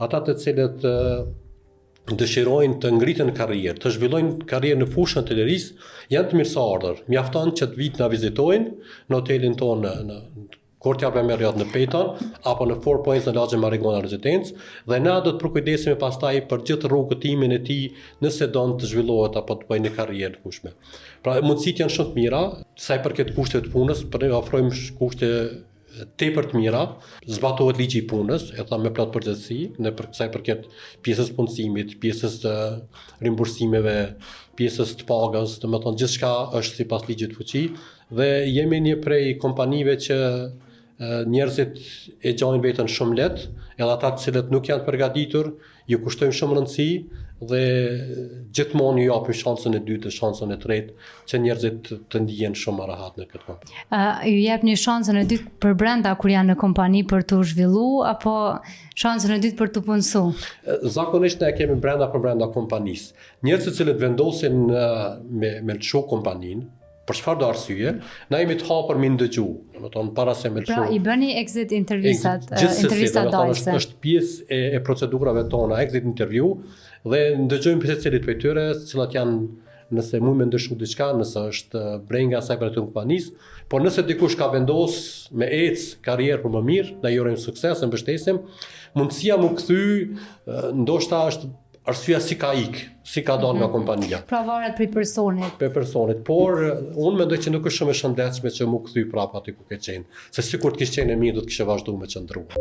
Ata të cilët dëshirojnë të ngriten karrierë, të zhvillojnë karrierë në fushën të lirisë, janë të mirëseardhur. Mjafton që të vitë na vizitojnë në hotelin tonë në Courtyard me Marriott në Peyton apo në Four Points në lagje Marigona Residence, dhe na do të përkujdesemi pastaj për gjithë rrugëtimin e tij nëse don të zhvillohet apo të bëjë një karrierë të fushme. Pra mundësitë janë shumë të mira, sa i përket kushteve të punës, për ne ofrojmë kushte tepër të mira, zbatohet ligji i punës, e them me plot përgjegjësi, në sa i përket pjesës punësimit, pjesës të rimbursimeve, pjesës të pagës, domethënë gjithçka është sipas ligjit fuqi, dhe jemi një prej kompanive që njerëzit e gjojnë veten shumë lehtë, edhe ata të cilët nuk janë përgatitur, ju kushtojmë shumë rëndësi dhe gjithmonë ju japim shansën e dytë, shansën e tretë, që njerëzit të ndihen shumë më rehat në këtë kompani. Ju jepni shansën e dytë për brenda kur janë në kompani për të zhvilluar apo shansën e dytë për të punësuar? Zakonisht ne kemi brenda kompanisë. Njerëzit të cilët vendosin me lëshu kompaninë, për çfarë do arsye, na jemi të hapur me ndëgju, domethënë para se me lëshu. Pra i bëni exit intervistat dajse. Është pjesë e procedurave tona, exit interview, dhe ndëgjojmë pse cilit prej tyre, cilat janë, nëse mund me ndëshu diçka, nëse është brenga asaj për të kompanisë, por nëse dikush ka vendos me karrierë për më mirë, ne jurojmë sukses, e mbështesim. Mundësia mu kthy ndoshta është arsyeja si ka dalë nga kompania. Pra varet prej personit. Për personit, por unë mendoj që nuk është shumë e shëndetshme që mu kthy prapë aty ku ke qenë. Se sikur të kishe qenë e mirë, do të kishe vazhduar me qëndruar.